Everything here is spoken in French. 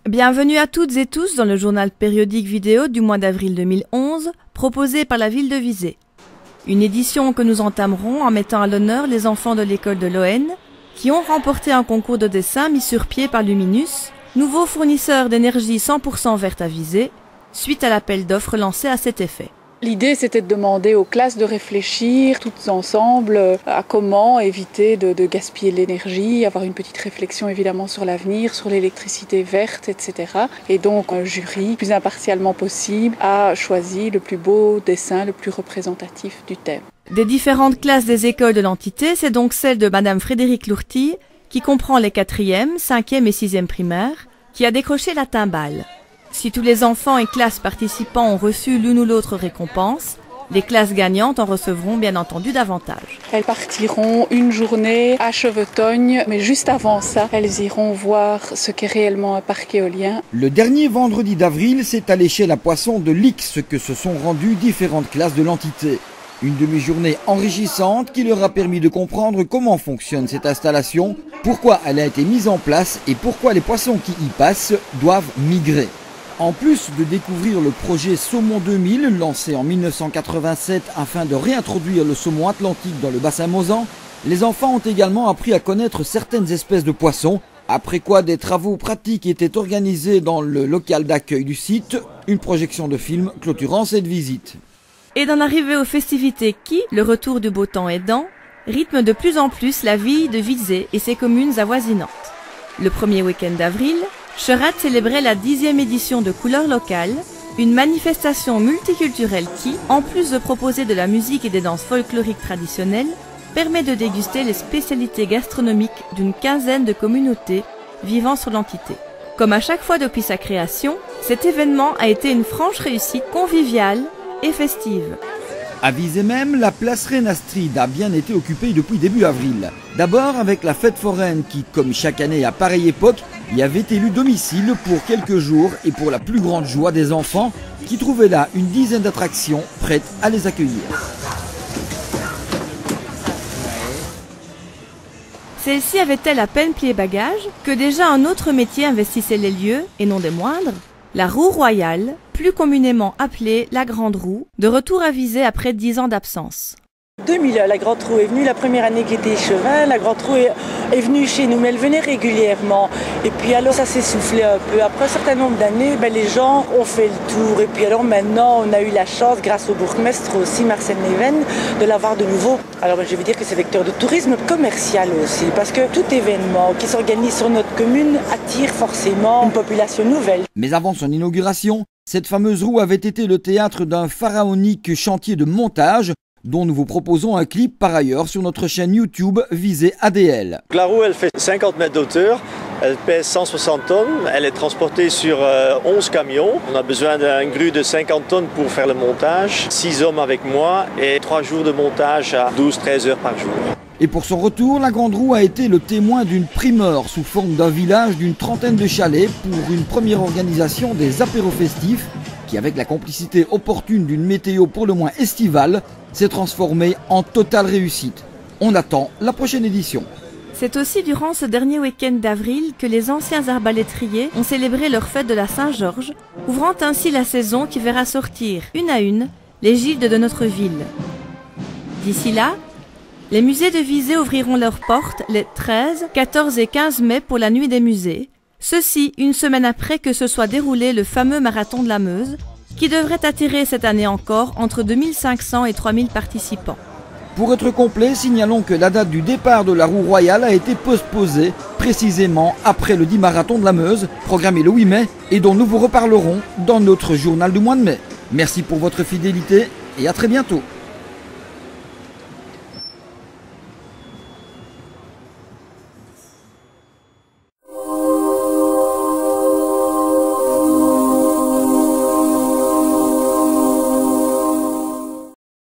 Bienvenue à toutes et tous dans le journal périodique vidéo du mois d'avril 2011, proposé par la ville de Visé. Une édition que nous entamerons en mettant à l'honneur les enfants de l'école de l'ON, qui ont remporté un concours de dessin mis sur pied par Luminus, nouveau fournisseur d'énergie 100% verte à Visé, suite à l'appel d'offres lancé à cet effet. L'idée, c'était de demander aux classes de réfléchir toutes ensemble à comment éviter de gaspiller l'énergie, avoir une petite réflexion évidemment sur l'avenir, sur l'électricité verte, etc. Et donc, un jury, le plus impartialement possible, a choisi le plus beau dessin, le plus représentatif du thème. Des différentes classes des écoles de l'entité, c'est donc celle de Madame Frédéric Lourty, qui comprend les 4e, 5e et 6e primaires, qui a décroché la timbale. Si tous les enfants et classes participants ont reçu l'une ou l'autre récompense, les classes gagnantes en recevront bien entendu davantage. Elles partiront une journée à Chevetogne, mais juste avant ça, elles iront voir ce qu'est réellement un parc éolien. Le dernier vendredi d'avril, c'est à l'échelle à Poisson de l'X que se sont rendues différentes classes de l'entité. Une demi-journée enrichissante qui leur a permis de comprendre comment fonctionne cette installation, pourquoi elle a été mise en place et pourquoi les poissons qui y passent doivent migrer. En plus de découvrir le projet Saumon 2000, lancé en 1987 afin de réintroduire le saumon atlantique dans le bassin Mozan, les enfants ont également appris à connaître certaines espèces de poissons, après quoi des travaux pratiques étaient organisés dans le local d'accueil du site, une projection de film clôturant cette visite. Et d'en arriver aux festivités qui, le retour du beau temps aidant, rythment de plus en plus la vie de Visé et ses communes avoisinantes. Le premier week-end d'avril, Cherat célébrait la 10e édition de Couleurs locales, une manifestation multiculturelle qui, en plus de proposer de la musique et des danses folkloriques traditionnelles, permet de déguster les spécialités gastronomiques d'une quinzaine de communautés vivant sur l'entité. Comme à chaque fois depuis sa création, cet événement a été une franche réussite conviviale et festive. À Visé même, la place Reine Astrid a bien été occupée depuis début avril. D'abord avec la fête foraine qui, comme chaque année à pareille époque, y avait élu domicile pour quelques jours et pour la plus grande joie des enfants qui trouvaient là une dizaine d'attractions prêtes à les accueillir. Celle-ci avait-elle à peine plié bagages que déjà un autre métier investissait les lieux, et non des moindres, la roue royale, plus communément appelée la Grande Roue, de retour à Visé après 10 ans d'absence. 2000, la Grande Roue est venue, la première année que j'étais échevin, la Grande Roue est venue chez nous, mais elle venait régulièrement. Et puis alors ça s'est soufflé un peu. Après un certain nombre d'années, les gens ont fait le tour. Et puis alors maintenant, on a eu la chance, grâce au bourgmestre aussi, Marcel Neven, de l'avoir de nouveau. Alors je veux dire que c'est vecteur de tourisme commercial aussi, parce que tout événement qui s'organise sur notre commune attire forcément une population nouvelle. Mais avant son inauguration, cette fameuse roue avait été le théâtre d'un pharaonique chantier de montage dont nous vous proposons un clip par ailleurs sur notre chaîne YouTube Visé ADL. La roue, elle fait 50 mètres d'auteur, elle pèse 160 tonnes, elle est transportée sur 11 camions. On a besoin d'un grue de 50 tonnes pour faire le montage, 6 hommes avec moi et 3 jours de montage à 12-13 heures par jour. Et pour son retour, la Grande Roue a été le témoin d'une primeur sous forme d'un village d'une trentaine de chalets pour une première organisation des apéros festifs qui, avec la complicité opportune d'une météo pour le moins estivale, s'est transformée en totale réussite. On attend la prochaine édition. C'est aussi durant ce dernier week-end d'avril que les anciens arbalétriers ont célébré leur fête de la Saint-Georges, ouvrant ainsi la saison qui verra sortir, une à une, les gildes de notre ville. D'ici là, les musées de Visé ouvriront leurs portes les 13, 14 et 15 mai pour la nuit des musées. Ceci une semaine après que se soit déroulé le fameux marathon de la Meuse, qui devrait attirer cette année encore entre 2500 et 3000 participants. Pour être complet, signalons que la date du départ de la roue royale a été postposée précisément après le 10 marathon de la Meuse, programmé le 8 mai et dont nous vous reparlerons dans notre journal du mois de mai. Merci pour votre fidélité et à très bientôt.